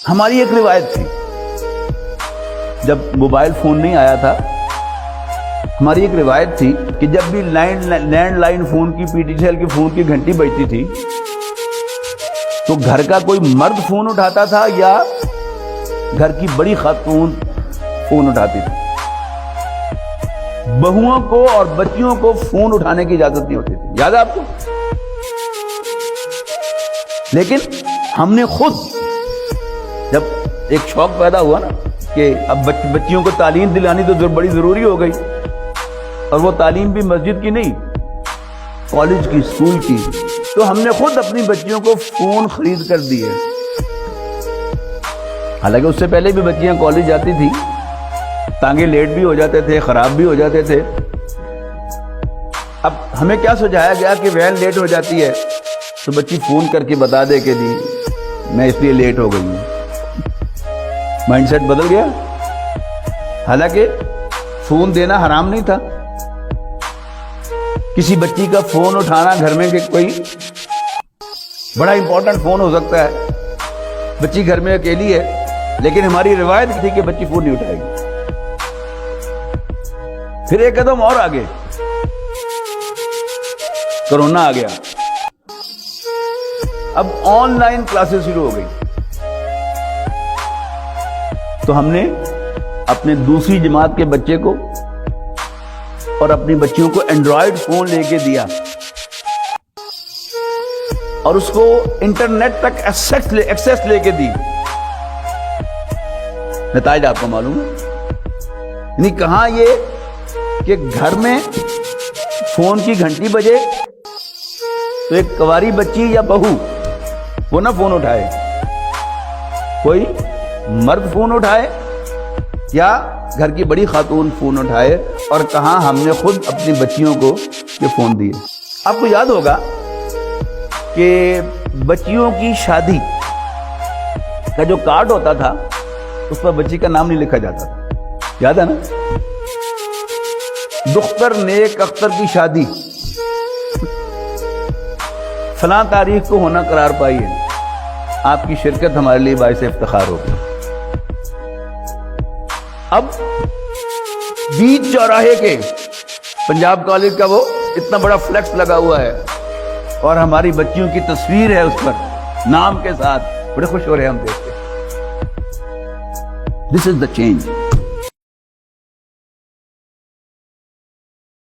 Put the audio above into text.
ہماری ایک روایت تھی، جب موبائل فون نہیں آیا تھا، ہماری ایک روایت تھی کہ جب بھی لینڈ لائن فون کی پی ٹی سی ایل کے فون کی گھنٹی بجتی تھی تو گھر کا کوئی مرد فون اٹھاتا تھا یا گھر کی بڑی خاتون فون اٹھاتی تھی. بہوؤں کو اور بچیوں کو فون اٹھانے کی اجازت نہیں ہوتی تھی. یاد ہے آپ کو؟ لیکن ہم نے خود جب ایک شوق پیدا ہوا نا کہ اب بچیوں کو تعلیم دلانی تو بڑی ضروری ہو گئی، اور وہ تعلیم بھی مسجد کی نہیں، کالج کی، اسکول کی، تو ہم نے خود اپنی بچیوں کو فون خرید کر دیے. حالانکہ اس سے پہلے بھی بچیاں کالج جاتی تھی، تانگے لیٹ بھی ہو جاتے تھے، خراب بھی ہو جاتے تھے. اب ہمیں کیا سجھایا گیا کہ وین لیٹ ہو جاتی ہے تو بچی فون کر کے بتا دے کہ جی میں اس لیے لیٹ ہو گئی ہوں. مائنڈ سیٹ بدل گیا. حالانکہ فون دینا حرام نہیں تھا. کسی بچی کا فون اٹھانا گھر میں کہ کوئی بڑا امپورٹنٹ فون ہو سکتا ہے، بچی گھر میں اکیلی ہے، لیکن ہماری روایت تھی کہ بچی فون نہیں اٹھائے گی. پھر ایک قدم اور آگے، کرونا آ گیا. اب آن لائن کلاسز شروع ہو گئی، تو ہم نے اپنے دوسری جماعت کے بچے کو اور اپنی بچیوں کو اینڈرائیڈ فون لے کے دیا اور اس کو انٹرنیٹ تک ایکسیس لے کے دی. نتائج آپ کو معلوم ہے، یعنی کہاں یہ کہ گھر میں فون کی گھنٹی بجے تو ایک کواری بچی یا بہو وہ نہ فون اٹھائے، کوئی مرد فون اٹھائے یا گھر کی بڑی خاتون فون اٹھائے، اور کہاں ہم نے خود اپنی بچیوں کو یہ فون دیے. آپ کو یاد ہوگا کہ بچیوں کی شادی کا جو کارڈ ہوتا تھا اس پر بچی کا نام نہیں لکھا جاتا تھا. یاد ہے نا؟ دختر نیک اختر کی شادی فلاں تاریخ کو ہونا قرار پائی ہے، آپ کی شرکت ہمارے لیے باعث افتخار ہوگی. اب بیچ چوراہے کے پنجاب کالج کا وہ اتنا بڑا فلیکس لگا ہوا ہے اور ہماری بچیوں کی تصویر ہے اس پر نام کے ساتھ. بڑے خوش ہو رہے ہیں ہم دیکھ کے. دس از دا چینج.